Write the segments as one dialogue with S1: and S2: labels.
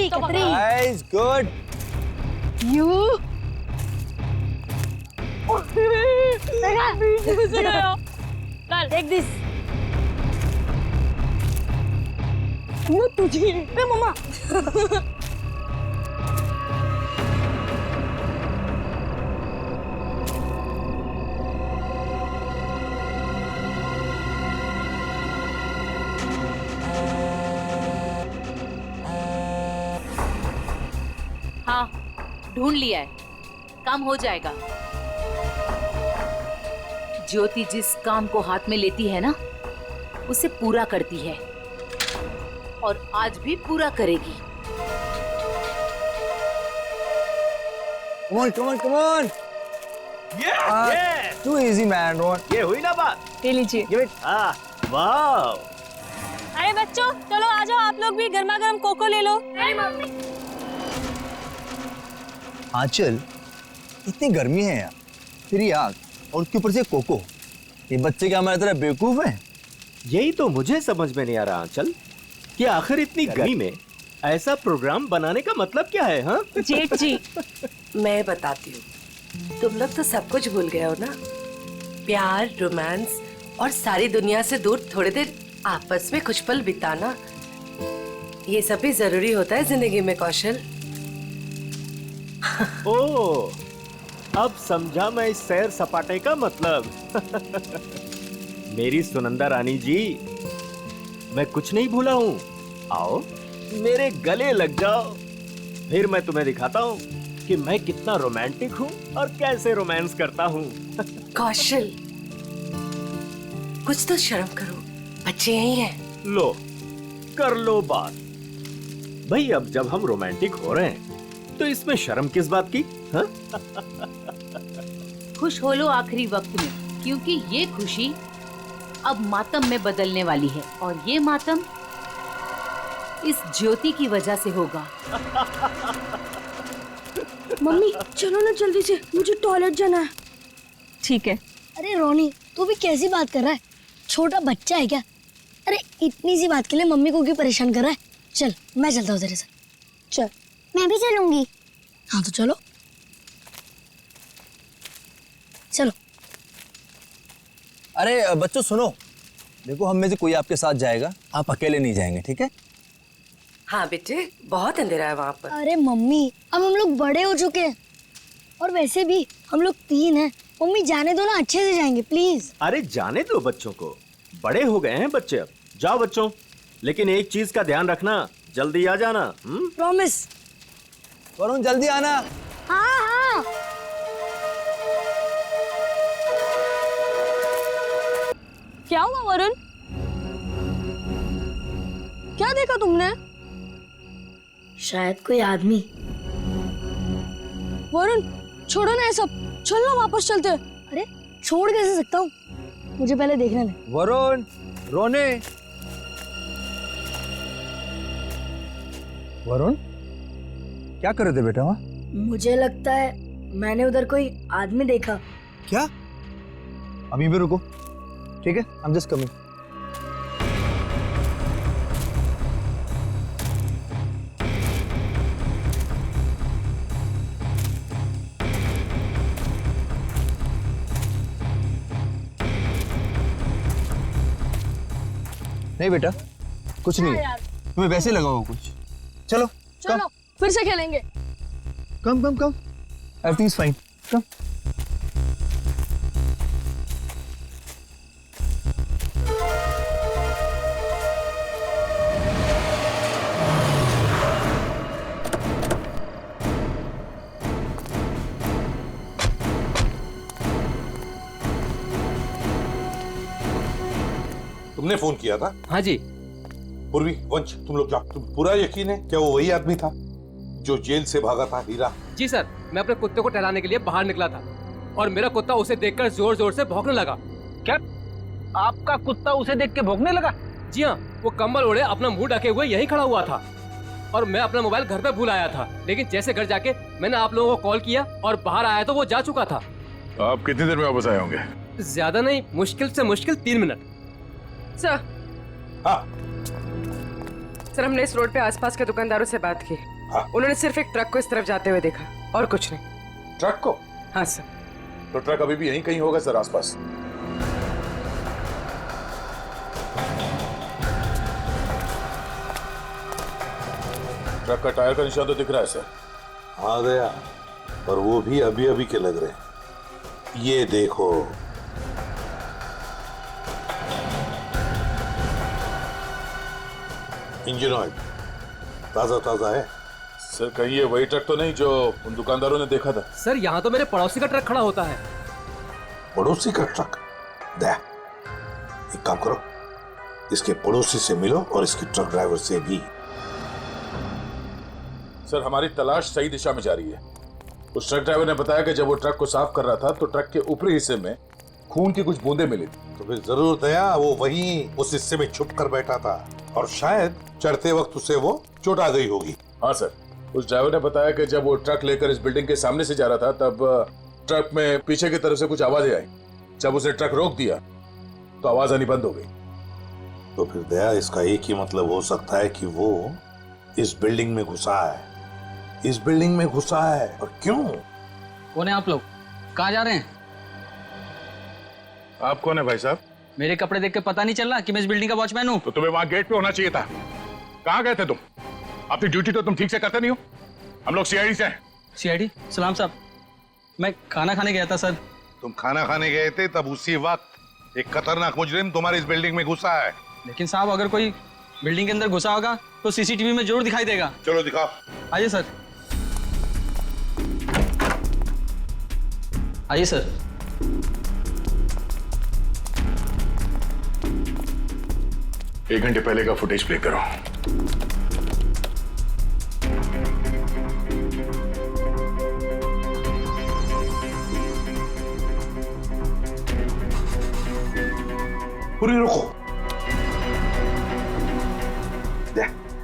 S1: कतरी।
S2: Nice, good.
S1: You take this. वो तुझे बे मम्मा।
S3: हाँ, ढूंढ लिया है, काम हो जाएगा। ज्योति जिस काम को हाथ में लेती है ना, उसे पूरा करती है और आज भी पूरा करेगी।
S2: Come on, come on, come on.
S4: Yeah.
S2: Too easy, man. Ron.
S4: ये हुई ना बात।
S1: ले लीजिए।
S2: Give it.
S4: वाह।
S1: अरे बच्चों, चलो आ जाओ, आप लोग भी गर्मा गर्म कोको ले लो।
S2: आंचल, इतनी गर्मी है यार, फिर ये आग और उसके ऊपर से कोको। ये बच्चे क्या हमारी तरह बेवकूफ हैं?
S4: यही तो मुझे समझ में नहीं आ रहा आंचल कि आखिर इतनी गर्मी में ऐसा प्रोग्राम बनाने का मतलब क्या है? हाँ
S1: जेठ जी,
S5: मैं बताती हूँ, तुम लोग तो सब कुछ भूल गए हो ना। प्यार, रोमांस और सारी दुनिया से दूर थोड़ी देर आपस में कुछ पल बिताना, ये सब भी जरूरी होता है जिंदगी में कौशल।
S4: ओह, अब समझा मैं इस सैर सपाटे का मतलब। मेरी सुनंदा रानी जी, मैं कुछ नहीं भूला हूँ। आओ मेरे गले लग जाओ, फिर मैं तुम्हें दिखाता हूँ कि मैं कितना रोमांटिक हूँ और कैसे रोमांस करता हूँ।
S5: कौशल, कुछ तो शर्म करो, बच्चे यही हैं।
S4: लो, कर लो बात। भाई अब जब हम रोमांटिक हो रहे हैं तो इसमें शर्म किस बात की? हाँ?
S3: खुश हो लो आखिरी वक्त में, क्योंकि ये खुशी अब मातम में बदलने वाली है और ये मातम इस ज्योति की वजह से होगा।
S1: मम्मी चलो ना जल्दी से, मुझे टॉयलेट जाना है। ठीक है।
S6: अरे रोनी, तू भी कैसी बात कर रहा है? छोटा बच्चा है क्या? अरे इतनी सी बात के लिए मम्मी को क्यों परेशान कर रहा है? चल मैं चलता हूँ तेरे साथ। चल। मैं भी चलूंगी। हाँ तो चलो चलो।
S2: अरे बच्चों सुनो, देखो हम में से कोई आपके साथ जाएगा, आप अकेले नहीं जाएंगे, ठीक है?
S5: हाँ बेटे, बहुत अंधेरा है वहाँ पर।
S6: अरे मम्मी, अब हम लोग बड़े हो चुके हैं और वैसे भी हम लोग 3 हैं। मम्मी जाने दो ना, अच्छे से जाएंगे प्लीज।
S4: अरे जाने दो बच्चों को, बड़े हो गए हैं बच्चे अब। जाओ बच्चों, लेकिन एक चीज का ध्यान रखना, जल्दी आ जाना।
S6: प्रॉमिस।
S2: वरुण जल्दी आना।
S6: हाँ हाँ।
S1: क्या हुआ वरुण? क्या देखा तुमने?
S6: शायद कोई आदमी।
S1: वरुण छोड़ो ना ये सब, चल ना वापस चलते हैं।
S6: अरे छोड़ कैसे सकता हूँ, मुझे पहले देखने दे।
S2: वरुण, रोने। वरुण क्या कर रहे थे बेटा वहाँ?
S6: मुझे लगता है मैंने उधर कोई आदमी देखा।
S2: क्या? अभी भी रुको, ठीक है? I'm just coming. नहीं बेटा, कुछ नहीं है। तुम्हें वैसे लगा होगा कुछ। चलो
S1: चलो फिर से खेलेंगे।
S2: कम कम कम, एवरीथिंग इज फाइन, कम।
S7: तुमने फोन किया था?
S8: हाँ जी।
S7: पूर्वी, वंश, तुम लोग जाओ। तुम पूरा यकीन है क्या वो वही आदमी था जो जेल से भागा था? हीरा?
S8: जी सर, मैं अपने कुत्ते को टहलाने के लिए बाहर निकला था और मेरा कुत्ता उसे देखकर जोर जोर से भौंकने लगा।
S9: क्या आपका कुत्ता उसे देख के भौंकने लगा?
S8: जी हाँ, वो कंबल ओढ़े अपना मुंह ढके हुए यहीं खड़ा हुआ था और मैं अपना मोबाइल घर पे भूल आया था, लेकिन जैसे घर जाके मैंने आप लोगों को कॉल किया और बाहर आया तो वो जा चुका था।
S7: आप कितनी देर में वापस आए होंगे?
S8: ज्यादा नहीं, मुश्किल से मुश्किल 3 मिनट।
S5: सर,
S7: हाँ,
S5: सर हमने इस रोड पे आसपास के दुकानदारों से बात की,
S10: उन्होंने सिर्फ एक ट्रक को इस तरफ जाते हुए देखा और कुछ नहीं।
S7: ट्रक को?
S10: हाँ सर।
S7: तो ट्रक अभी भी यहीं कहीं होगा सर, आसपास। ट्रक का टायर का निशान तो दिख रहा है सर।
S11: हाँ दया, पर वो भी अभी अभी के लग रहे हैं। ये देखो, इंजन ऑयल ताजा ताजा है।
S7: सर कहीं ये वही ट्रक तो नहीं जो उन दुकानदारों ने देखा था?
S8: सर यहाँ तो मेरे पड़ोसी का ट्रक खड़ा होता है।
S11: पड़ोसी का ट्रक? दया, एक काम करो, इसके पड़ोसी से मिलो और इसके ट्रक ड्राइवर से भी।
S7: सर हमारी तलाश सही दिशा में जा रही है। उस ट्रक ड्राइवर ने बताया कि जब वो ट्रक को साफ कर रहा था तो ट्रक के ऊपरी हिस्से में खून की कुछ बूंदें मिली थी।
S11: तो फिर जरूर दया वो वहीं उस हिस्से में छुप कर बैठा था और शायद चढ़ते वक्त उसे वो चोट आ गई होगी।
S7: हाँ सर, उस ड्राइवर ने बताया कि जब वो ट्रक लेकर इस बिल्डिंग के सामने से जा रहा था तब ट्रक में पीछे की तरफ से कुछ आवाजें आई। जब उसने ट्रक रोक दिया तो आवाज आनी बंद हो गई।
S11: तो फिर दया इसका एक ही मतलब हो सकता है कि वो इस बिल्डिंग में घुसा है। इस बिल्डिंग में घुसा है। और क्यों?
S9: कौन है आप लोग? कहाँ जा रहे हैं?
S7: आप कौन है भाई साहब?
S9: मेरे कपड़े देख के पता नहीं चल रहा कि मैं इस बिल्डिंग का वॉचमैन हूँ?
S7: तो तुम्हें वहां गेट पे होना चाहिए था। कहाँ गए थे तुम? अपनी ड्यूटी तो तुम ठीक से करते नहीं हो। हम लोग सीआईडी से हैं।
S9: सीआईडी? सलाम साहब, मैं खाना खाने गया था सर।
S11: तुम खाना खाने गए थे, तब उसी वक्त एक खतरनाक मुजरिम तुम्हारे इस बिल्डिंग में घुसा है।
S9: लेकिन साहब अगर कोई बिल्डिंग के अंदर घुसा होगा तो सीसीटीवी में जरूर दिखाई देगा।
S11: चलो दिखाओ।
S9: आइए सर। आइए सर।
S7: एक घंटे पहले का फुटेज प्ले करो।
S11: पूरी रुको।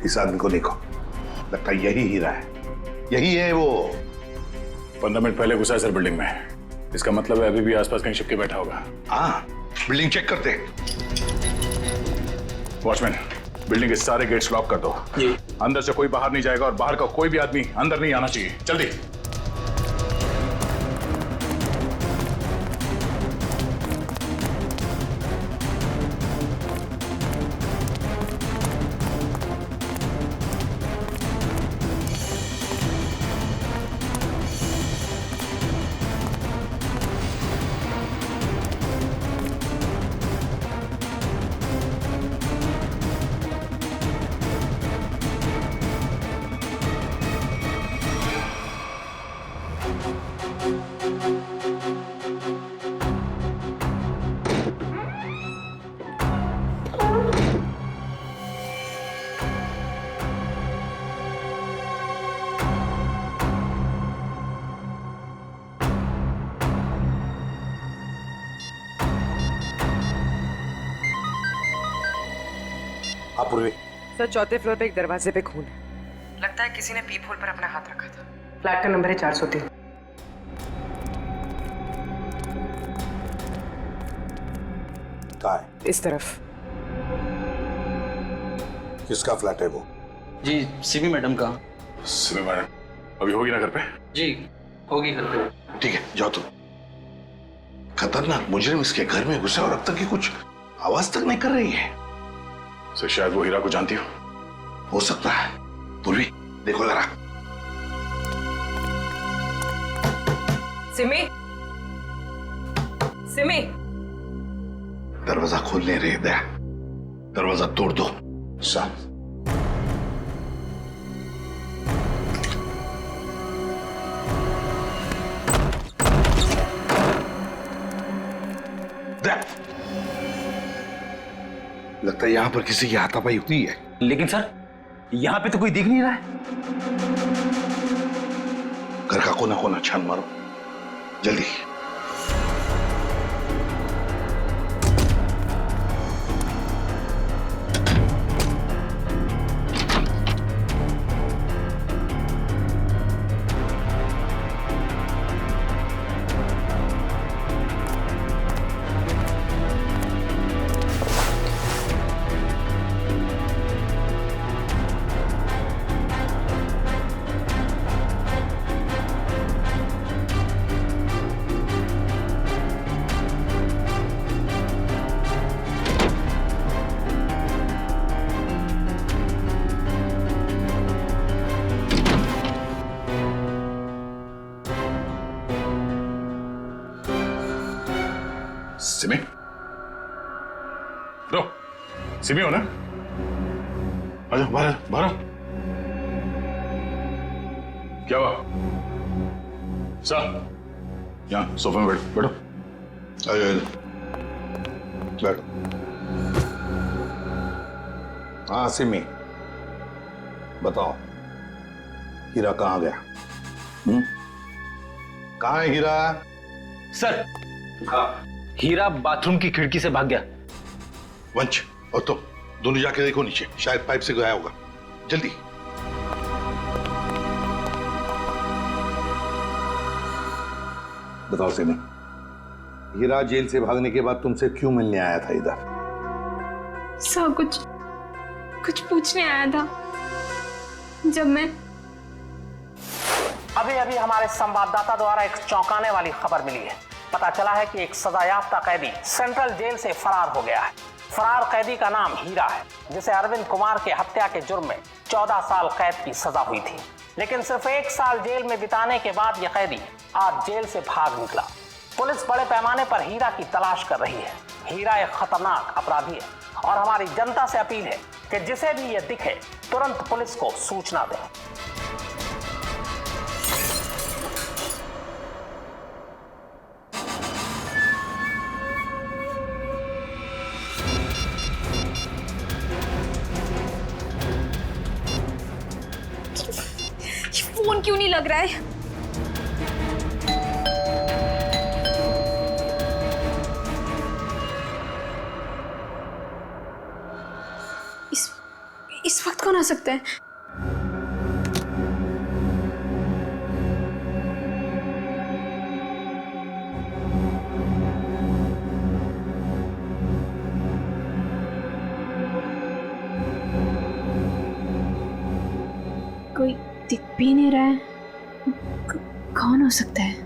S11: इस आदमी को देखो, लगता है यही हीरा है। यही है वो।
S7: 15 मिनट पहले घुसा है सर बिल्डिंग में। इसका मतलब है अभी भी आसपास कहीं छिपके बैठा होगा।
S11: हाँ, बिल्डिंग चेक करते हैं।
S7: वॉचमैन, बिल्डिंग के सारे गेट्स लॉक कर दो। जी। अंदर से कोई बाहर नहीं जाएगा और बाहर का कोई भी आदमी अंदर नहीं आना चाहिए। जल्दी।
S11: हाँ पूर्वी।
S10: सर चौथे फ्लोर पे एक दरवाजे पे खून है। लगता है किसी ने पीप होल पर अपना हाथ रखा था। फ्लैट का नंबर है 403।
S11: कहाँ है?
S10: इस तरफ।
S11: किसका फ्लैट है वो?
S9: जी सिमी मैडम का।
S7: सिमी मैडम अभी होगी ना घर पे?
S9: जी होगी घर पे।
S11: ठीक है, जाओ तुम। खतरनाक मुजरिम इसके घर में घुसे और अब तक की कुछ आवाज तक नहीं कर रही है।
S7: सर शायद वो हीरा को जानती
S11: हो सकता है। पूर्वी देखो जरा।
S10: सिमी, सिमी।
S11: दरवाजा खोल नहीं रही दया। दरवाजा तोड़ दो।
S7: सर
S11: लगता है यहाँ पर किसी की हाथापाई हुई है।
S9: लेकिन सर यहाँ पे तो कोई दिख नहीं रहा है।
S11: घर का कोना कोना छान मारो जल्दी।
S7: सिमी, रो, सिमी हो ना? आजा बाहर, बाहर। क्या हुआ? सर, यहाँ सोफे में बैठो, बैठो। आजा, बैठो। हाँ सिमी, बताओ, हीरा कहाँ गया? कहाँ है हीरा?
S9: सर, हीरा बाथरूम की खिड़की से भाग गया।
S11: वंश और तुम दोनों जाके देखो नीचे, शायद पाइप से गया होगा। जल्दी। बताओ सिमी, हीरा जेल से भागने के बाद तुमसे क्यों मिलने आया था इधर?
S1: सर कुछ पूछने आया था। जब मैं
S12: अभी हमारे संवाददाता द्वारा एक चौंकाने वाली खबर मिली है। पता चला है कि एक सजायाफ्ता कैदी सेंट्रल जेल से फरार हो गया है। फरार कैदी का नाम हीरा है, जिसे अरविंद कुमार के हत्या के जुर्म में 14 साल कैद की सजा हुई थी। लेकिन सिर्फ 1 साल जेल में बिताने के बाद यह कैदी आज जेल से भाग निकला। पुलिस बड़े पैमाने पर हीरा की तलाश कर रही है। हीरा एक खतरनाक अपराधी है और हमारी जनता से अपील है कि जिसे भी यह दिखे तुरंत पुलिस को सूचना दें।
S1: फोन क्यों नहीं लग रहा है? इस वक्त कौन आ सकता है? कोई दिख भी नहीं रहा है। कौन हो सकता है?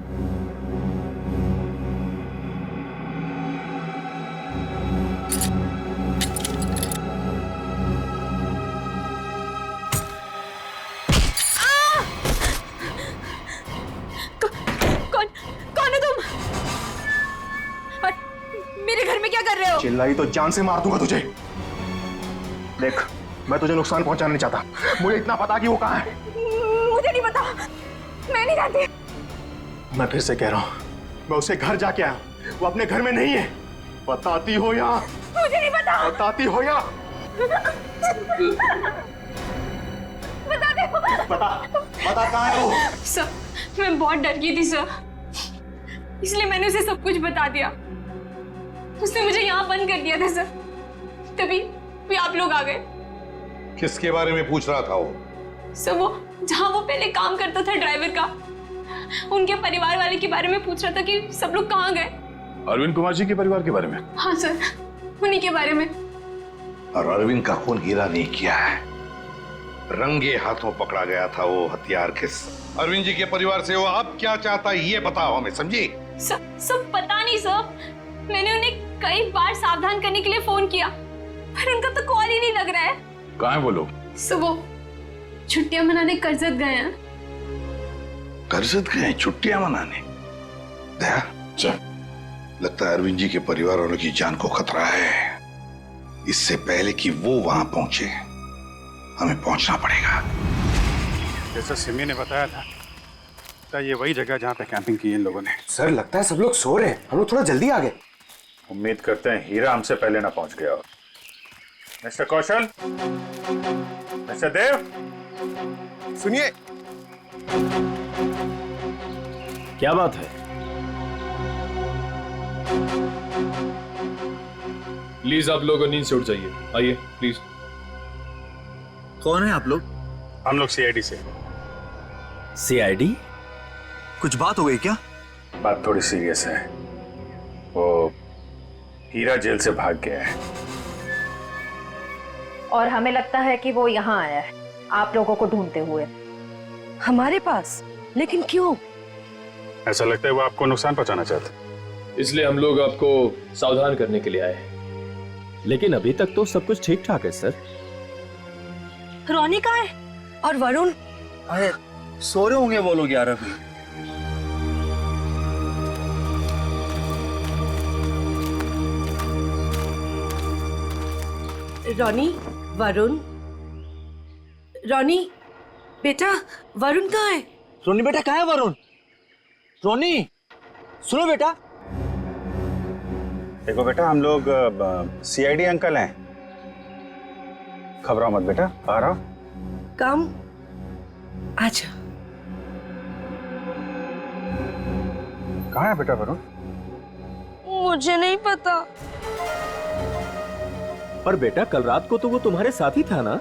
S1: कौन है तुम? और मेरे घर में क्या कर रहे हो?
S13: चिल्लाई तो जान से मार दूंगा तुझे। देख, मैं तुझे नुकसान पहुंचाना नहीं चाहता। मुझे इतना पता कि वो कहाँ है।
S1: मुझे नहीं पता, मैं नहीं जानती।
S13: मैं फिर से कह रहा हूँ, मैं उसे घर जाके आया, वो अपने घर में नहीं है। बताती हो या?
S1: मुझे नहीं पता।
S13: बताती हो या?
S1: बता दे।
S13: बता कहाँ है वो?
S1: सर, मैं बहुत डर गई थी सर, इसलिए मैंने उसे सब कुछ बता दिया। उसने मुझे यहाँ बंद कर दिया था सर, तभी आप लोग आ गए।
S11: किसके बारे में पूछ रहा था वो?
S1: सर, वो जहाँ वो पहले काम करता था ड्राइवर का, उनके परिवार वाले के बारे में पूछ रहा था कि सब लोग कहाँ गए।
S7: अरविंद कुमार जी के परिवार के बारे में?
S1: हाँ सर, उन्हीं के बारे में।
S11: और अरविंद का खून हीरा नहीं किया है, रंगे हाथों पकड़ा गया था वो हथियार के। अरविंद जी के परिवार से वो अब क्या चाहता है ये बताओ हमें, समझी?
S1: सब पता नहीं सर, मैंने उन्हें कई बार सावधान करने के लिए फोन किया, पर उनका तो कॉल ही नहीं लग रहा है।
S7: कहाँ है वो लोग?
S1: सर, वो छुट्टियां मनाने करजत गए हैं।
S11: करजत गए छुट्टियां मनाने? दया, चल, लगता है अरविंद जी के परिवार वालों की जान को खतरा है। इससे पहले कि वो वहां पहुंचे, हमें पहुंचना पड़ेगा।
S13: जैसा सिमी ने बताया था, तो ये वही जगह जहाँ पे कैंपिंग की इन लोगों ने।
S14: सर, लगता है सब लोग सो रहे हैं, हम लोग थोड़ा जल्दी आ गए।
S7: उम्मीद करते हैं हीरा हमसे पहले ना पहुंच गया हो। मिस्टर कौशल, मिस्टर देव,
S13: सुनिए।
S4: क्या बात है?
S8: प्लीज आप लोग नींद से उठ जाइए, आइए प्लीज।
S2: कौन है आप लोग?
S13: हम लोग सीआईडी से।
S4: सीआईडी?
S2: कुछ बात हो गई क्या?
S7: बात थोड़ी सीरियस है। वो हीरा जेल से भाग गया है
S3: और हमें लगता है कि वो यहाँ आया है आप लोगों को ढूंढते हुए।
S5: हमारे पास? लेकिन क्यों?
S13: ऐसा लगता है वो आपको नुकसान पहुंचाना चाहते,
S8: इसलिए हम लोग आपको सावधान करने के लिए आए हैं।
S4: लेकिन अभी तक तो सब कुछ ठीक ठाक है सर।
S5: रोनी कहाँ है? और वरुण?
S2: अरे सो रहे होंगे वो लोग यार अभी।
S5: रोनी, वरुण, रोनी, बेटा वरुण कहाँ है?
S2: रोनी बेटा कहाँ है वरुण? रोनी सुनो बेटा।
S13: देखो बेटा, हम लोग सीआईडी अंकल हैं। घबराओ मत बेटा, बाहर आओ।
S5: कम अच्छा।
S13: कहाँ है बेटा वरुण?
S6: मुझे नहीं पता।
S4: पर बेटा कल रात को तो वो तुम्हारे साथ ही था ना?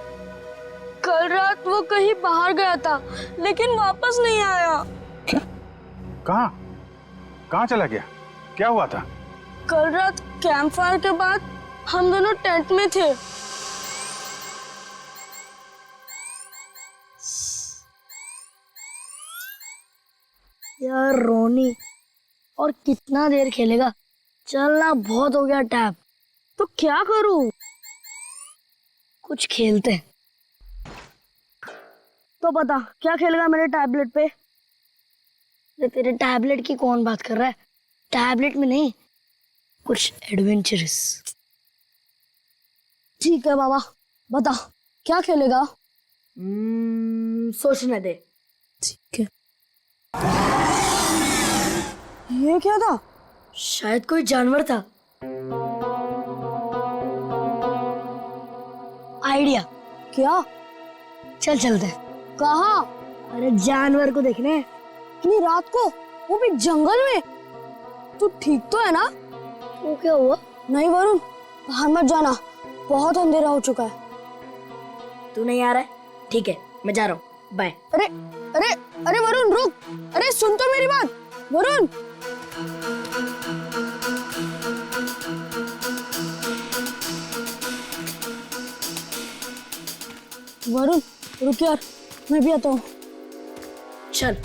S6: कल रात वो कहीं बाहर गया था लेकिन वापस नहीं आया।
S13: क्या? कहाँ कहाँ चला गया? क्या हुआ था?
S6: कल रात कैंप फायर के बाद हम दोनों टेंट में थे। यार रोनी, और कितना देर खेलेगा? चलना बहुत हो गया टैब। तो क्या करूं? कुछ खेलते हैं। तो बता क्या खेलेगा मेरे टैबलेट पे? तेरे टैबलेट की कौन बात कर रहा है? टैबलेट में नहीं, कुछ एडवेंचरस। ठीक है बाबा, बता क्या खेलेगा? सोचने दे। ठीक है। ये क्या था? शायद कोई जानवर था। आइडिया। क्या? चल चलते हैं। कहाँ? अरे जानवर को देखने। इतनी रात को, वो भी जंगल में। तू ठीक तो है ना? वो क्या हुआ? नहीं वरुण, बाहर मत जाना, बहुत अंधेरा हो चुका है। तू नहीं आ रहा है? ठीक है, मैं जा रहा हूँ, बाय। अरे अरे अरे वरुण रुक, अरे सुन तो मेरी बात। वरुण, वरुण रुक यार, मैं भी आता हूँ। चल।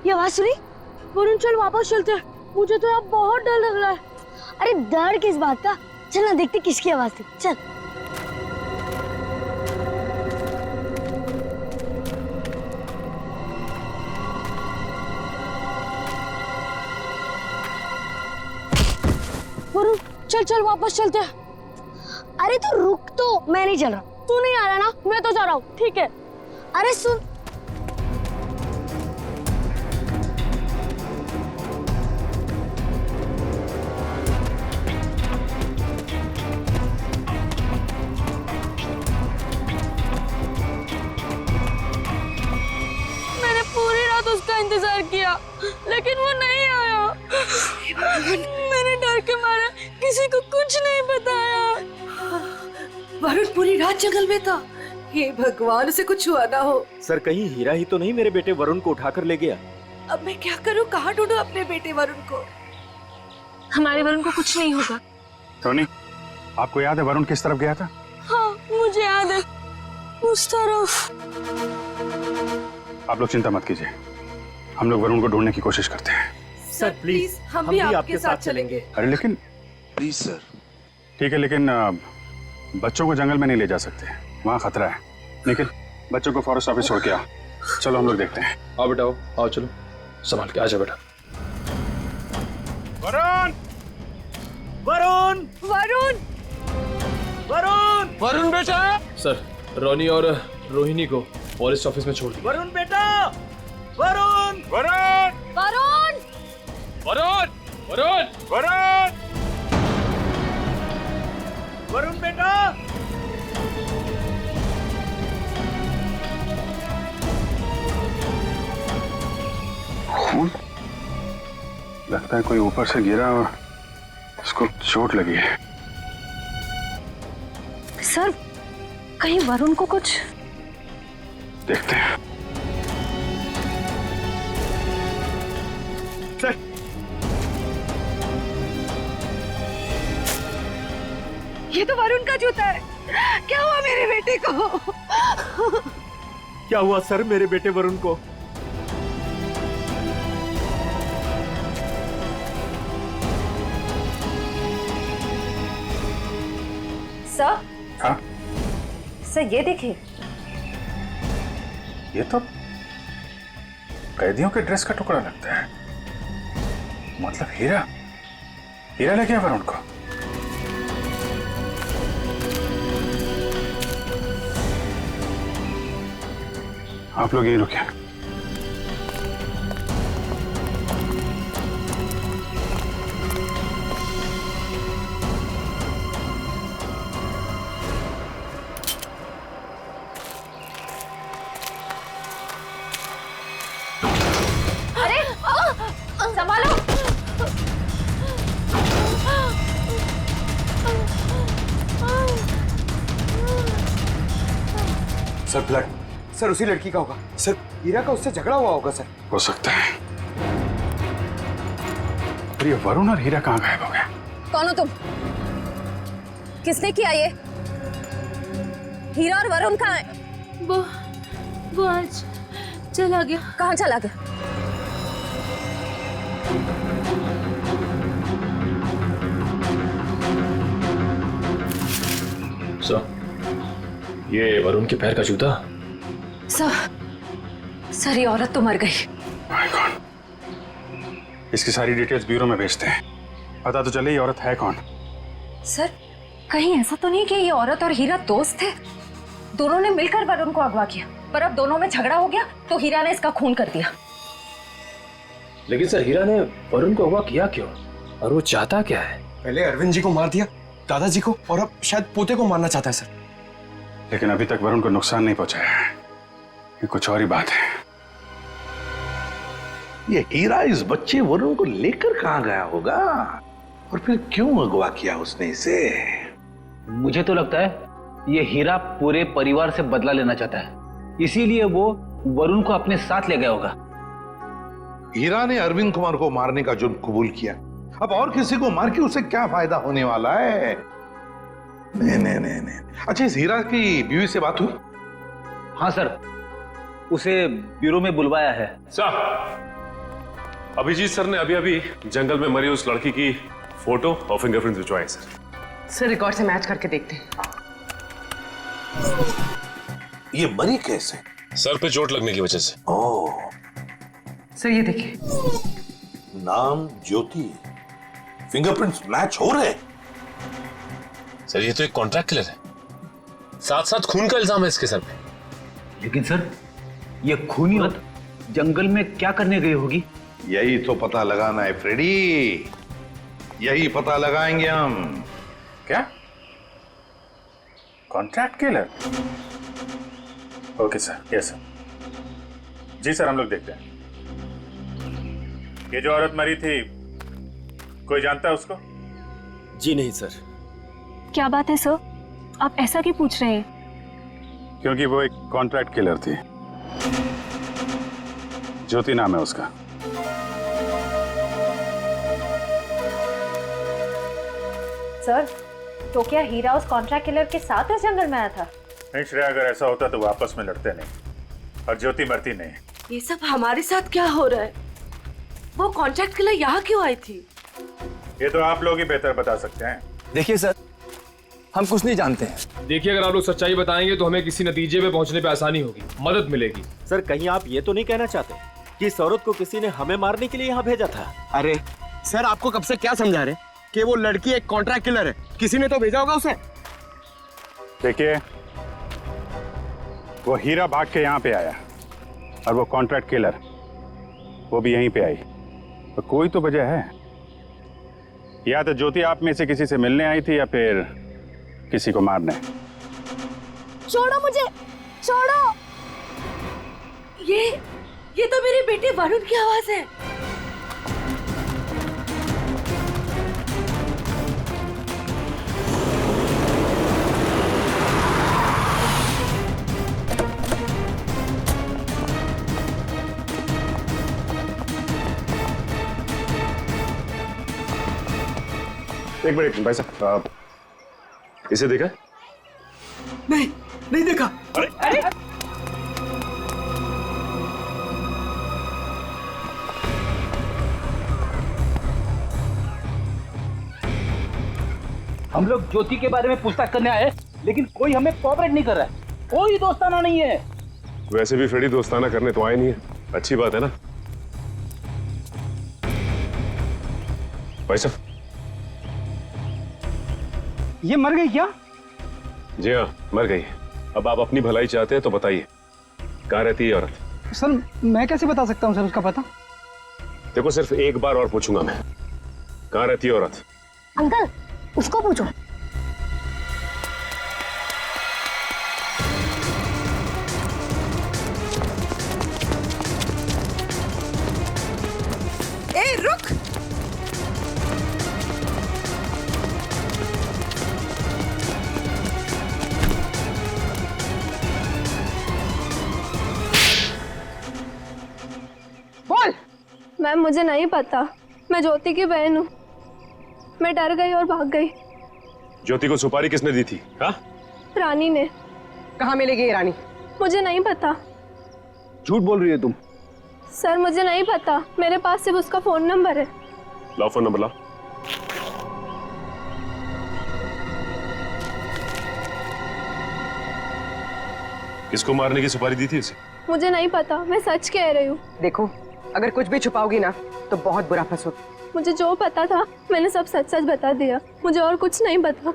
S6: ये आवाज सुनी? वरुण चल वापस चलते हैं, मुझे तो अब बहुत डर लग रहा है। अरे डर किस बात का? चल ना देखते किसकी आवाज थी। चल। वरुण चल चल वापस चलते हैं। अरे तो रुक तो, मैं नहीं चल रहा। तू नहीं आ रहा ना? मैं तो जा रहा हूँ। ठीक है। अरे सुन, उसका इंतजार किया लेकिन वो नहीं आया। मैंने डर के मारे किसी को कुछ नहीं बताया।
S5: वरुण पूरी रात जंगल में था। हे भगवान, उसे कुछ हुआ ना हो।
S4: सर कहीं हीरा ही तो नहीं मेरे बेटे वरुण को उठाकर ले गया?
S5: अब मैं क्या करूं? कहाँ ढूंढूं अपने बेटे वरुण को?
S1: हमारे वरुण को कुछ नहीं होगा।
S13: टोनी, आपको याद है वरुण किस तरफ गया था?
S6: हाँ मुझे याद है, उस तरफ।
S13: आप लोग चिंता मत कीजिए, हम लोग वरुण को ढूंढने की कोशिश करते हैं।
S5: सर प्लीज, हम भी आपके साथ चलेंगे।
S13: अरे लेकिन
S11: प्लीज सर।
S13: ठीक है, लेकिन बच्चों को जंगल में नहीं ले जा सकते, वहाँ खतरा है। लेकिन बच्चों को फॉरेस्ट ऑफिस छोड़ के आओ। चलो हम लोग देखते हैं।
S8: आओ बेटा, आओ चलो, संभाल के आजा बेटा।
S13: वरुण!
S4: वरुण!
S5: वरुण!
S4: वरुण!
S8: वरुण बेटा! सर, रोनी और रोहिणी को फॉरेस्ट ऑफिस में छोड़ दिया।
S4: वरुण बेटा! वरुण!
S13: वरुण!
S6: वरुण!
S8: वरुण! वरुण!
S13: वरुण!
S4: वरुण बेटा!
S13: खून? लगता है कोई ऊपर से गिरा और उसको चोट लगी है।
S1: सर, कहीं वरुण को कुछ?
S13: देखते हैं।
S4: सर,
S5: ये तो वरुण का जूता है। क्या हुआ मेरे बेटे को?
S4: क्या हुआ सर मेरे बेटे वरुण को?
S10: सर,
S13: हाँ,
S10: सर ये देखिए।
S13: ये तो कैदियों के ड्रेस का टुकड़ा लगता है। मतलब हीरा, हीरा ले गया वरुण को। आप लोग यहीं रुके।
S10: अरे संभालो।
S14: सर ब्लड, सर उसी लड़की का होगा। सर हीरा का उससे झगड़ा हुआ होगा सर।
S13: हो सकता है। पर ये वरुण और हीरा कहाँ गायब हो गए?
S10: कौन हो तुम? किसने किया ये? हीरा और वरुण कहाँ है?
S3: वो आज चला गया।
S10: कहाँ चला गया?
S8: सर, ये वरुण के पैर का जूता।
S10: सर ये औरत तो मर गई।
S13: My God. इसकी सारी डिटेल्स ब्यूरो में भेजते हैं। पता तो चले ये औरत है कौन।
S10: सर कहीं ऐसा तो नहीं कि ये औरत और हीरा दोस्त थे? दोनों ने मिलकर वरुण को अगवा किया, पर अब दोनों में झगड़ा हो गया तो हीरा ने इसका खून कर दिया।
S8: लेकिन सर हीरा ने वरुण को अगवा किया क्यों? और वो चाहता क्या है?
S14: पहले अरविंद जी को मार दिया, दादाजी को, और अब शायद पोते को मारना चाहता है सर।
S13: लेकिन अभी तक वरुण को नुकसान नहीं पहुंचाया है। ये कुछ और ही बात है।
S11: ये हीरा इस बच्चे वरुण को लेकर कहाँ गया होगा, और फिर क्यों अगवा किया उसने इसे?
S15: मुझे तो लगता है ये हीरा पूरे परिवार से बदला लेना चाहता है, इसीलिए वो वरुण को अपने साथ ले गया होगा।
S11: हीरा ने अरविंद कुमार को मारने का जुर्म कबूल किया, अब और किसी को मार के उसे क्या फायदा होने वाला है? नहीं। अच्छा, इस हीरा की बीवी से बात हुई?
S15: हाँ सर, उसे ब्यूरो में बुलवाया है।
S16: सर, अभिजीत सर ने अभी जंगल में मरी उस लड़की की फोटो और फिंगरप्रिंट्स भिजवाए सर।
S10: सर रिकॉर्ड से मैच करके देखते हैं।
S11: ये मरी कैसे?
S16: सर पे चोट लगने की वजह से।
S11: ओह,
S10: सर ये देखिए।
S11: नाम ज्योति, फिंगरप्रिंट्स मैच हो रहे।
S16: सर ये तो एक कॉन्ट्रैक्ट किलर है, साथ साथ खून का इल्जाम है इसके सर पे।
S15: लेकिन सर ये खूनी औरत जंगल में क्या करने गई होगी?
S11: यही तो पता लगाना है फ्रेडी, यही पता लगाएंगे हम।
S13: क्या? Contract killer? Okay sir, yes sir. जी सर, हम लोग देखते हैं। ये जो औरत मरी थी, कोई जानता है उसको?
S4: जी नहीं सर।
S1: क्या बात है सर, आप ऐसा क्यों पूछ रहे हैं?
S13: क्योंकि वो एक कॉन्ट्रैक्ट किलर थी। ज्योति नाम है उसका।
S10: सर तो क्या हीरा उस कॉन्ट्रैक्ट किलर के साथ इस जंगल में आया था?
S13: नहीं श्रेया, अगर ऐसा होता तो वापस में लड़ते नहीं और ज्योति मरती नहीं।
S5: ये सब हमारे साथ क्या हो रहा है? वो कॉन्ट्रैक्ट किलर यहाँ क्यों आई थी?
S13: ये तो आप लोग ही बेहतर बता सकते हैं।
S2: देखिए सर, हम कुछ नहीं जानते हैं।
S8: देखिए, अगर आप लोग सच्चाई बताएंगे तो हमें किसी नतीजे पे पहुंचने पे आसानी होगी, मदद मिलेगी।
S4: सर कहीं आप ये तो नहीं कहना चाहते कि इस औरत को किसी ने हमें मारने के लिए यहाँ भेजा था?
S14: अरे सर, आपको कब से क्या समझा रहे कि वो लड़की एक कॉन्ट्रैक्ट किलर है? किसी ने तो भेजा होगा उसे।
S13: देखिए, वो हीरा भाग के यहाँ पे आया और वो कॉन्ट्रैक्ट किलर वो भी यहीं पे आई, तो कोई तो वजह है। या तो ज्योति आप में से किसी से मिलने आई थी या फिर किसी को मारने।
S5: छोड़ो मुझे, छोड़ो। ये तो मेरे बेटे वरुण की आवाज है।
S16: एक मिनट भाई साहब, इसे देखा?
S14: नहीं नहीं देखा।
S15: अरे हम लोग ज्योति के बारे में पूछताछ करने आए, लेकिन कोई हमें कोऑपरेट नहीं कर रहा है। कोई दोस्ताना नहीं है।
S16: वैसे भी फ्रेडी दोस्ताना करने तो आए नहीं है, अच्छी बात है ना। भाई साहब,
S15: ये मर गई क्या?
S16: जी हाँ, मर गई। अब आप अपनी भलाई चाहते हैं तो बताइए, कहाँ रहती है औरत?
S15: सर मैं कैसे बता सकता हूँ सर उसका पता?
S16: देखो, सिर्फ एक बार और पूछूंगा मैं, कहाँ रहती है औरत?
S6: अंकल उसको पूछो।
S5: ए रुक।
S1: बोल। मैम मुझे नहीं पता, मैं ज्योति की बहन हूँ। मैं डर गई और भाग गई।
S16: ज्योति को सुपारी किसने दी थी? हाँ?
S1: रानी ने।
S10: कहाँ मिलेगी ये रानी?
S1: मुझे नहीं पता।
S15: झूठ बोल रही है तुम।
S1: सर मुझे नहीं पता, मेरे पास सिर्फ उसका फोन नंबर है।
S16: लाओ फोन नंबर लाओ। किसको मारने की सुपारी दी थी उसे?
S1: मुझे नहीं पता, मैं सच कह रही हूँ।
S10: देखो, अगर कुछ भी छुपाओगी ना तो बहुत बुरा फंसोगी।
S1: मुझे जो पता था मैंने सब सच सच बता दिया, मुझे और कुछ नहीं पता।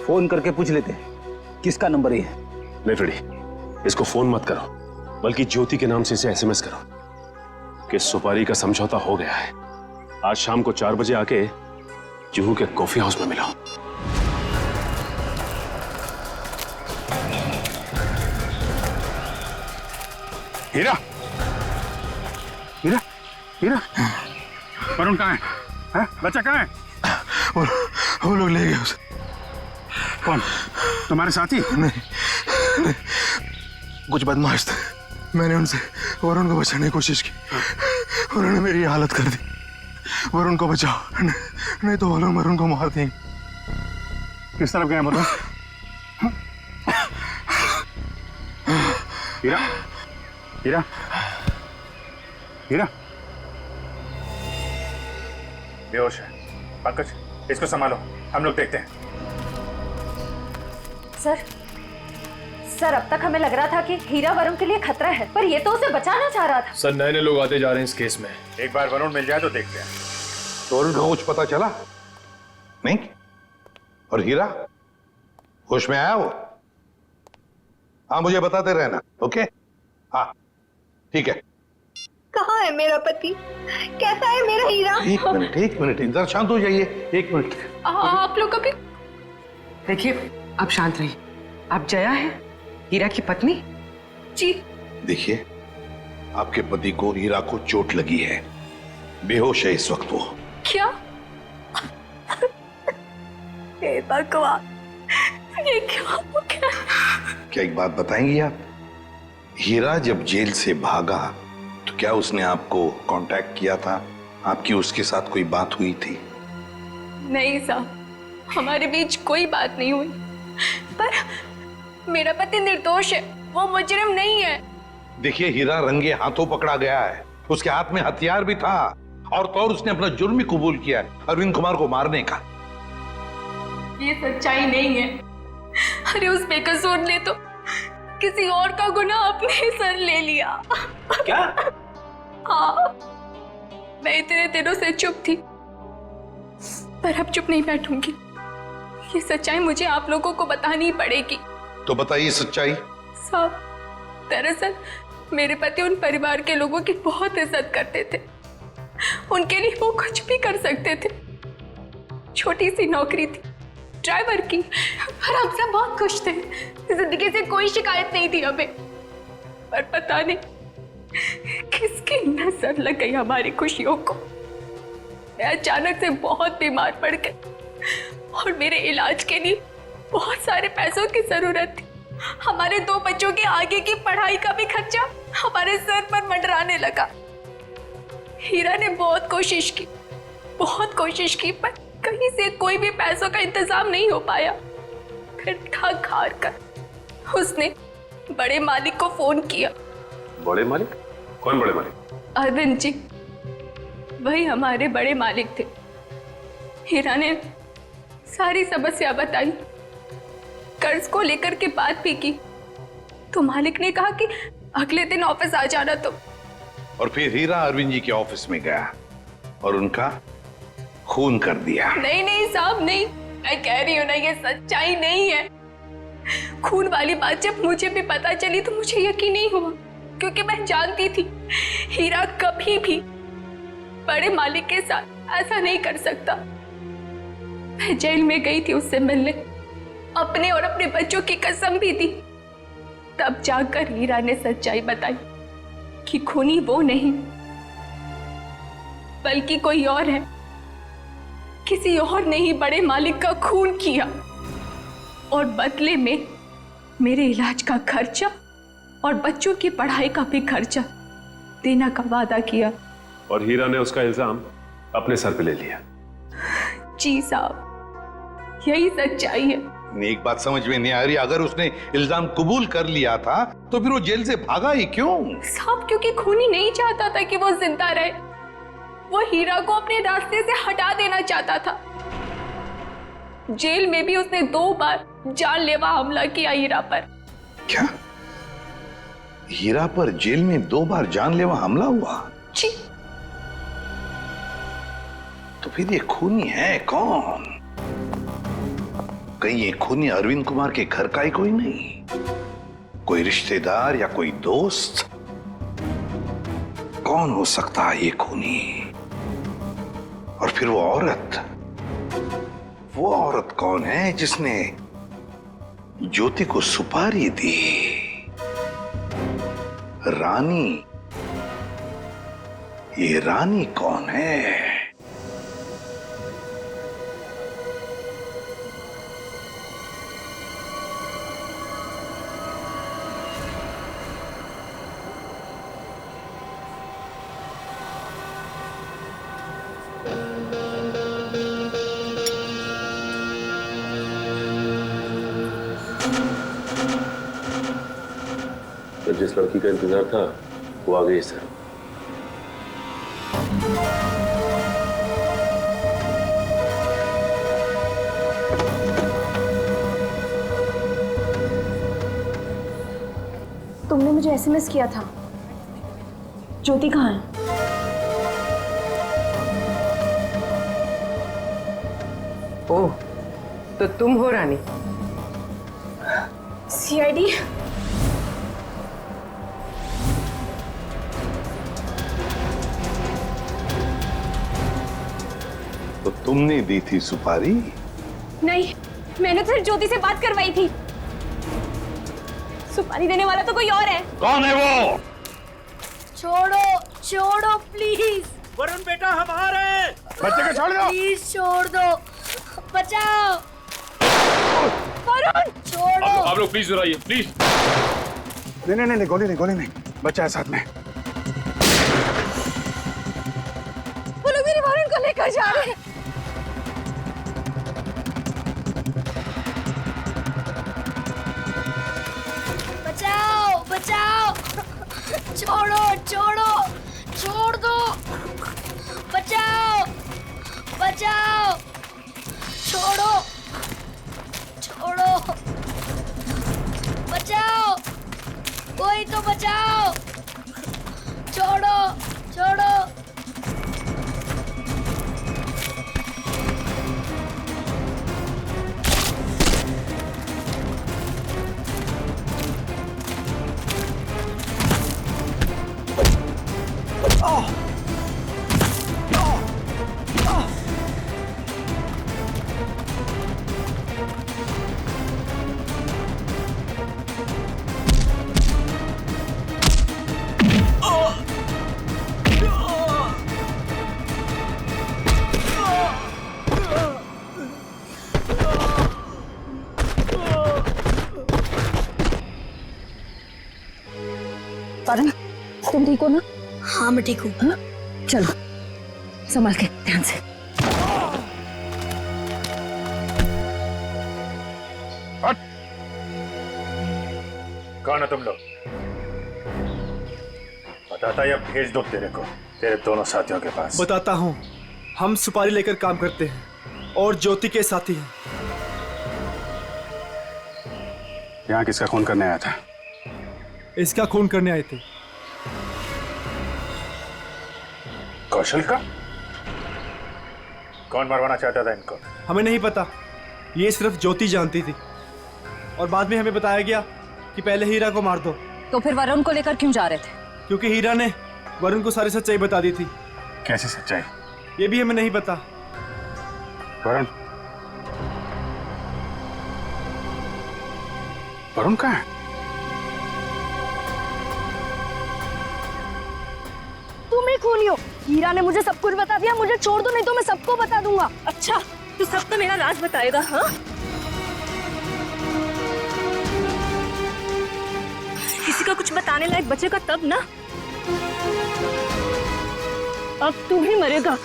S15: फोन करके पूछ लेते किसका नंबर है।
S16: नहीं फ्रेडी, इसको फोन मत करो, बल्कि ज्योति के नाम से इसे एसएमएस करो कि सुपारी का समझौता हो गया है। आज शाम को 4 बजे आके जुहू के कॉफी हाउस में मिलाओ।
S13: हीरा, हीरा, हीरा, वरुण कहाँ है? बच्चा कहाँ है?
S11: वो लोग ले गए उसे।
S13: कौन? तुम्हारे साथी?
S11: नहीं, कुछ बदमाश थे। मैंने उनसे वरुण को बचाने की कोशिश की, उन्होंने मेरी हालत कर दी। वरुण को बचाओ, नहीं तो वो लोग वरुण को मार देंगे।
S13: किस तरफ गए वरुण? हीरा, हीरा, हीरा, बेहोश है। पंकज, इसको संभालो, हम लोग देखते हैं।
S10: सर अब तक हमें लग रहा था कि हीरा वरुण के लिए खतरा है, पर ये तो उसे बचाना चाह रहा था।
S16: सर नए नए लोग आते जा रहे हैं इस केस में।
S13: एक बार वरुण मिल जाए तो देखते हैं।
S11: तो वरुण को कुछ पता चला नहीं? और हीरा होश में आया वो? हाँ, मुझे बताते रहना। ओके? हाँ ठीक है।
S1: कहाँ है मेरा पति? कैसा है मेरा हीरा?
S11: एक मिनट इधर शांत हो जाइए। एक मिनट।
S1: आप लोग कभी
S10: देखिए, आप शांत रहिए। आप जया है, हीरा की पत्नी?
S1: जी।
S11: देखिए, आपके पति को हीरा को चोट लगी है, बेहोश है इस वक्त वो।
S1: क्या? हे भगवान, ये क्या हो गया?
S11: क्या एक बात बताएंगी आप? हीरा जब जेल से भागा तो क्या उसने आपको कांटेक्ट किया था? आपकी उसके साथ कोई बात हुई थी?
S1: नहीं साहब, हमारे बीच कोई बात नहीं हुई। पर मेरा पति निर्दोष है, वो मुजरिम नहीं है।
S11: देखिए, हीरा रंगे हाथों पकड़ा गया है, उसके हाथ में हथियार भी था, और तो और उसने अपना जुर्म भी कबूल किया है, अरविंद कुमार को मारने का।
S1: ये सच्चाई नहीं है। अरे उस बेकसूर ने तो किसी और का गुनाह अपने सर ले लिया।
S15: क्या?
S1: हाँ, मैं इतने दिनों से चुप थी, पर अब चुप नहीं बैठूंगी। ये सच्चाई मुझे आप लोगों को बतानी पड़ेगी।
S11: तो बताइए सच्चाई।
S1: साहब, दरअसल मेरे पति उन परिवार के लोगों की बहुत इज्जत करते थे, उनके लिए वो कुछ भी कर सकते थे। छोटी सी नौकरी थी ड्राइवर की, और हम सब बहुत खुश थे, जिंदगी से कोई शिकायत नहीं थी हमें। पर पता नहीं किसकी नजर लग गई हमारी खुशियों को। मैं अचानक से बहुत बीमार पड़ गई और मेरे इलाज के लिए बहुत सारे पैसों की जरूरत थी। हमारे 2 बच्चों के आगे की पढ़ाई का भी खर्चा हमारे सर पर मंडराने लगा। हीरा ने बहुत कोशिश की, पर कहीं से कोई भी पैसों का इंतजाम नहीं हो पाया। फिर ठग हार कर उसने बड़े मालिक को फोन किया।
S16: बड़े मालिक? कौन बड़े मालिक?
S1: अरविंद जी, वही हमारे बड़े मालिक थे। हीरा ने सारी समस्या बताई, कर्ज को लेकर के बात भी की, तो मालिक ने कहा कि अगले दिन ऑफिस आ जाना। तो
S11: और फिर हीरा अरविंद जी के ऑफिस में गया और उनका खून कर दिया।
S1: नहीं नहीं साहब, नहीं, मैं कह रही हूँ ना, ये सच्चाई नहीं है। खून वाली बात जब मुझे भी पता चली तो मुझे यकीन नहीं हुआ, क्योंकि मैं जानती थी हीरा कभी भी बड़े मालिक के साथ ऐसा नहीं कर सकता। मैं जेल में गई थी उससे मिलने, अपने और अपने बच्चों की कसम भी दी। तब जाकर हीरा ने सच्चाई बताई कि खूनी वो नहीं बल्कि कोई और है। किसी और ने ही बड़े मालिक का खून किया और बदले में मेरे इलाज का खर्चा और बच्चों की पढ़ाई का भी खर्चा देना का वादा किया।
S16: और हीरा ने उसका इल्जाम अपने सर पे ले लिया।
S1: जी साहब, यही सच्चाई है।
S11: एक बात समझ में नहीं आ रही, अगर उसने इल्जाम कबूल कर लिया था तो फिर वो जेल से भागा ही क्यों?
S1: साहब, क्योंकि खूनी नहीं चाहता था कि वो जिंदा रहे। वो हीरा को अपने रास्ते से हटा देना चाहता था। जेल में भी उसने 2 बार जानलेवा हमला किया हीरा पर।
S11: क्या? हीरा पर जेल में 2 बार जानलेवा हमला हुआ?
S1: जी।
S11: तो फिर ये खूनी है कौन? कहीं ये खूनी अरविंद कुमार के घर का ही कोई नहीं? कोई रिश्तेदार या कोई दोस्त? कौन हो सकता है ये खूनी? और फिर वो औरत कौन है जिसने ज्योति को सुपारी दी? रानी। ये रानी कौन है?
S16: तो जिस लड़की का इंतजार था वो आ गई सर।
S10: तुमने मुझे एसएमएस किया था। ज्योति कहाँ है?
S5: ओह, तो तुम हो रानी?
S10: सीआईडी?
S11: तो तुमने दी थी सुपारी?
S10: नहीं, मैंने तो सिर्फ ज्योति से बात करवाई थी। सुपारी देने वाला तो कोई और है।
S11: कौन है वो?
S6: छोड़ो छोड़ो प्लीज।
S4: वरुण बेटा हमारे
S11: बच्चे को छोड़ दो।
S6: प्लीज छोड़ दो, बचाओ।
S10: वरुण
S6: छोड़ो।
S16: आप लोग प्लीज जरा प्लीज।
S13: नहीं, गोली नहीं, बच्चा है साथ में।
S10: वो लोग मेरे वरुण को लेकर जा रहे हैं।
S6: बचाओ बचाओ, छोड़ो छोड़ो, छोड़ दो, बचाओ बचाओ, छोड़ो छोड़ो, बचाओ, कोई तो बचाओ, छोड़ो छोड़ो।
S10: वरुण, तुम ठीक हो ना?
S6: हाँ मैं ठीक हूँ।
S10: चलो संभाल के, ध्यान से।
S13: कौन है तुम लोग? बताता या भेज दो तेरे को तेरे दोनों साथियों के पास।
S14: बताता हूँ, हम सुपारी लेकर काम करते हैं और ज्योति के साथी हैं।
S13: यहाँ किसका खून करने आया था?
S14: इसका खून करने आए थे।
S13: कौशल का? कौन मरवाना चाहता था इनको?
S14: हमें नहीं पता, ये सिर्फ ज्योति जानती थी और बाद में हमें बताया गया कि पहले हीरा को मार दो।
S10: तो फिर वरुण को लेकर क्यों जा रहे थे?
S14: क्योंकि हीरा ने वरुण को सारी सच्चाई बता दी थी।
S13: कैसी सच्चाई?
S14: ये भी हमें नहीं पता।
S13: वरुण? वरुण कहाँ है?
S6: तुम ही खूनी हो। हीरा ने मुझे सब कुछ बता दिया, मुझे छोड़ दो नहीं तो मैं सबको बता दूंगा।
S10: अच्छा, तू सब तो मेरा राज बताएगा? हाँ, किसी का कुछ बताने लायक बचेगा तब ना। अब तू ही मरेगा।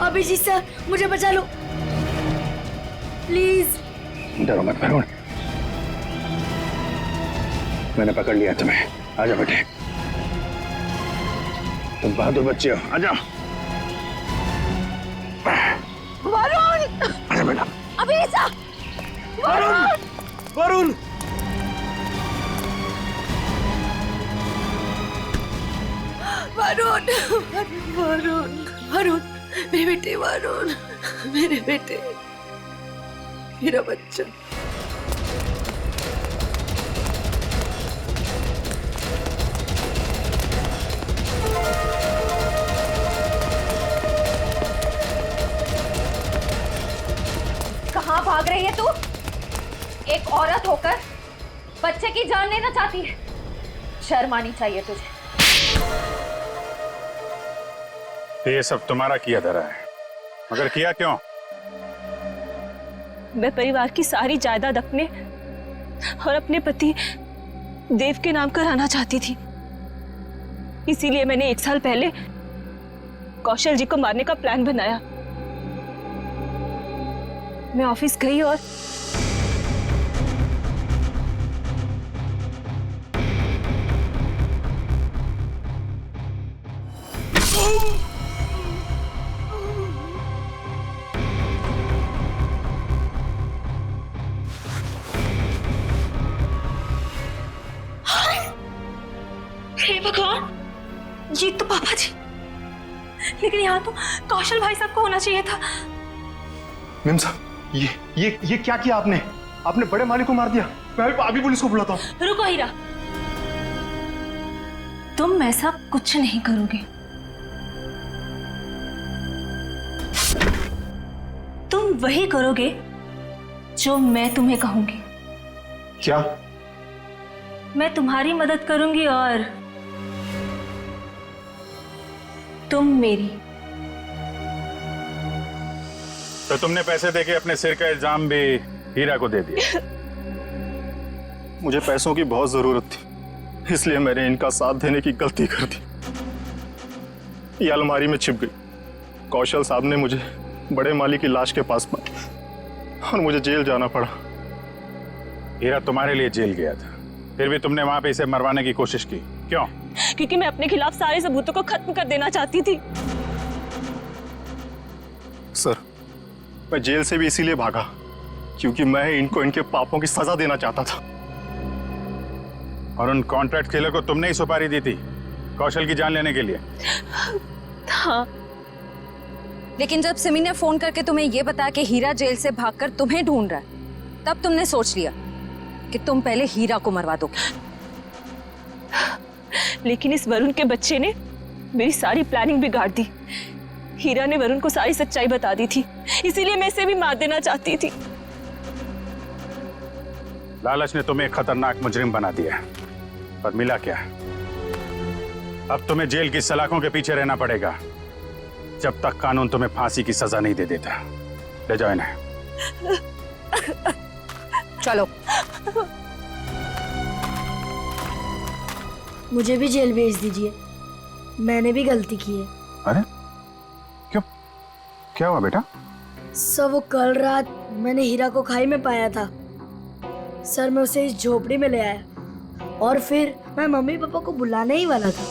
S6: अभिजीत सर, मुझे बचा लो प्लीज।
S11: डरो मत वरुण, मैंने पकड़ लिया तुम्हें। आजा बेटे, तुम बहादुर बच्चे हो, आजा।
S6: वरुण!
S11: आजा बेटा।
S6: अभिजीत!
S14: वरुण! वरुण!
S5: वरुण, वरुण, वरुण, मेरे बेटे वरुण, मेरे बेटे, मेरा बच्चा।
S10: कहाँ भाग रही है तू? एक औरत होकर बच्चे की जान लेना चाहती है। शर्म आनी चाहिए तुझे।
S13: ये सब तुम्हारा किया धरा है, मगर किया क्यों?
S10: मैं परिवार की सारी जायदाद अपने और अपने पति देव के नाम कराना चाहती थी। इसीलिए मैंने 1 साल पहले कौशल जी को मारने का प्लान बनाया। मैं ऑफिस गई और हे भगवान, ये तो पापा जी। लेकिन यहाँ तो कौशल भाई साहब को होना चाहिए था।
S14: मैम साहब, ये क्या किया आपने? आपने बड़े मालिक को मार दिया। मैं अभी पुलिस को बुलाता हूँ।
S10: रुको हीरा, तुम ऐसा कुछ नहीं करोगे। तुम वही करोगे जो मैं तुम्हें कहूंगी।
S14: क्या?
S10: मैं तुम्हारी मदद करूंगी और तुम मेरी।
S13: तो तुमने पैसे देके अपने सिर का इल्जाम भी हीरा को दे दिया।
S14: मुझे पैसों की बहुत जरूरत थी, इसलिए मैंने इनका साथ देने की गलती कर दी। ये अलमारी में छिप गई। कौशल साहब ने मुझे बड़े माली की लाश के पास पाया और मुझे जेल जाना पड़ा।
S13: हीरा तुम्हारे लिए जेल गया था, फिर भी तुमने वहां पे इसे मरवाने की कोशिश की, क्यों?
S10: क्योंकि मैं अपने खिलाफ सारे सबूतों को खत्म कर देना चाहती थी।
S14: सर, मैं जेल से भी इसीलिए भागा क्योंकि मैं इनको इनके पापों की सजा देना चाहता था।
S13: और उन कॉन्ट्रैक्ट किलर को तुमने ही सुपारी दी थी कौशल की जान लेने के लिए?
S10: हाँ।
S17: लेकिन जब सिमी ने फोन करके तुम्हें यह बताया कि हीरा जेल से भागकर तुम्हें ढूंढ रहा है, तब तुमने सोच लिया कि तुम पहले हीरा को मरवा दोगे।
S10: लेकिन इस वरुण के बच्चे ने मेरी सारी प्लानिंग बिगाड़ दी। हीरा ने वरुण को सारी सच्चाई बता दी थी, इसीलिए मैं इसे भी मार देना चाहती थी।
S13: लालच ने तुम्हें एक खतरनाक मुजरिम बना दिया, पर मिला क्या? अब तुम्हें जेल की सलाखों के पीछे रहना पड़ेगा जब तक कानून तुम्हें फांसी की सजा नहीं दे देता। ले जाओ इन्हें।
S17: चलो।
S6: मुझे भी जेल भेज दीजिए, मैंने भी गलती की है।
S13: अरे क्यों? क्या हुआ बेटा?
S6: सर वो कल रात मैंने हीरा को खाई में पाया था सर। मैं उसे इस झोपड़ी में ले आया और फिर मैं मम्मी पापा को बुलाने ही वाला था।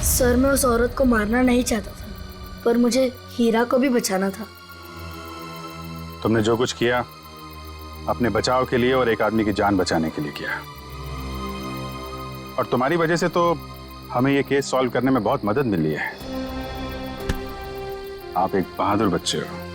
S6: सर मैं उस औरत को मारना नहीं चाहता था पर मुझे हीरा को भी बचाना था।
S13: तुमने जो कुछ किया अपने बचाव के लिए और एक आदमी की जान बचाने के लिए किया, और तुम्हारी वजह से तो हमें ये केस सॉल्व करने में बहुत मदद मिली है। आप एक बहादुर बच्चे हो।